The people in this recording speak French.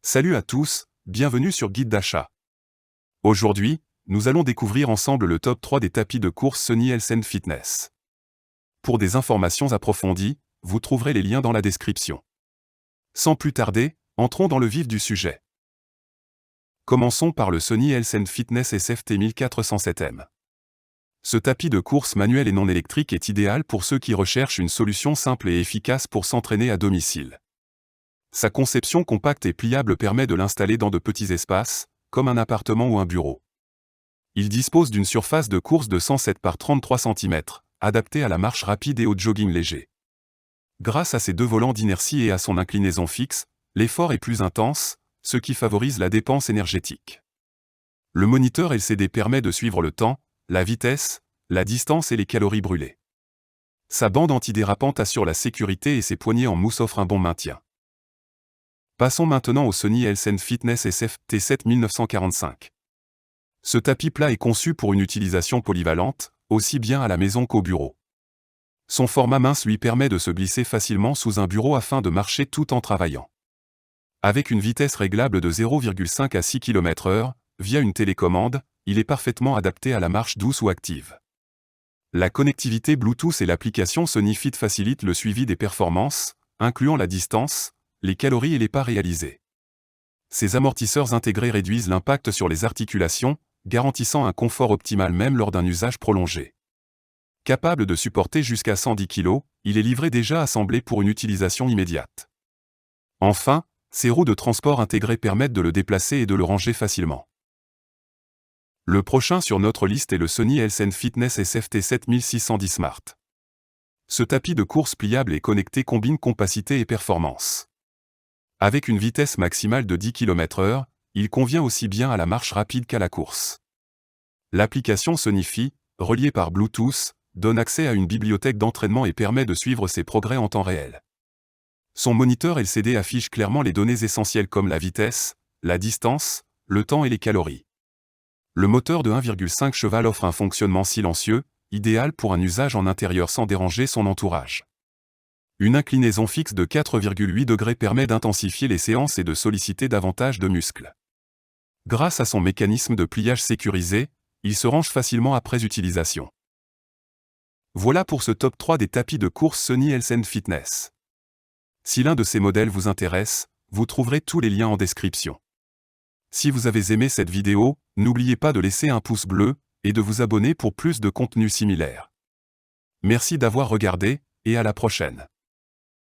Salut à tous, bienvenue sur Guide d'achat. Aujourd'hui, nous allons découvrir ensemble le top 3 des tapis de course Sony Health & Fitness. Pour des informations approfondies, vous trouverez les liens dans la description. Sans plus tarder, entrons dans le vif du sujet. Commençons par le Sony Health & Fitness SFT 1407M. Ce tapis de course manuel et non électrique est idéal pour ceux qui recherchent une solution simple et efficace pour s'entraîner à domicile. Sa conception compacte et pliable permet de l'installer dans de petits espaces, comme un appartement ou un bureau. Il dispose d'une surface de course de 107 par 33 cm, adaptée à la marche rapide et au jogging léger. Grâce à ses deux volants d'inertie et à son inclinaison fixe, l'effort est plus intense, ce qui favorise la dépense énergétique. Le moniteur LCD permet de suivre le temps, la vitesse, la distance et les calories brûlées. Sa bande antidérapante assure la sécurité et ses poignées en mousse offrent un bon maintien. Passons maintenant au Sony Health & Fitness SFT7 1945. Ce tapis plat est conçu pour une utilisation polyvalente, aussi bien à la maison qu'au bureau. Son format mince lui permet de se glisser facilement sous un bureau afin de marcher tout en travaillant. Avec une vitesse réglable de 0,5 à 6 km/h, via une télécommande, il est parfaitement adapté à la marche douce ou active. La connectivité Bluetooth et l'application Sony Fit facilitent le suivi des performances, incluant la distance, les calories et les pas réalisés. Ces amortisseurs intégrés réduisent l'impact sur les articulations, garantissant un confort optimal même lors d'un usage prolongé. Capable de supporter jusqu'à 110 kg, il est livré déjà assemblé pour une utilisation immédiate. Enfin, ses roues de transport intégrées permettent de le déplacer et de le ranger facilement. Le prochain sur notre liste est le Sony Health & Fitness SFT 7610 Smart. Ce tapis de course pliable et connecté combine compacité et performance. Avec une vitesse maximale de 10 km/h, il convient aussi bien à la marche rapide qu'à la course. L'application Sony Fit, reliée par Bluetooth, donne accès à une bibliothèque d'entraînement et permet de suivre ses progrès en temps réel. Son moniteur LCD affiche clairement les données essentielles comme la vitesse, la distance, le temps et les calories. Le moteur de 1,5 cheval offre un fonctionnement silencieux, idéal pour un usage en intérieur sans déranger son entourage. Une inclinaison fixe de 4,8 degrés permet d'intensifier les séances et de solliciter davantage de muscles. Grâce à son mécanisme de pliage sécurisé, il se range facilement après utilisation. Voilà pour ce top 3 des tapis de course Sony Health & Fitness. Si l'un de ces modèles vous intéresse, vous trouverez tous les liens en description. Si vous avez aimé cette vidéo, n'oubliez pas de laisser un pouce bleu et de vous abonner pour plus de contenus similaires. Merci d'avoir regardé, et à la prochaine.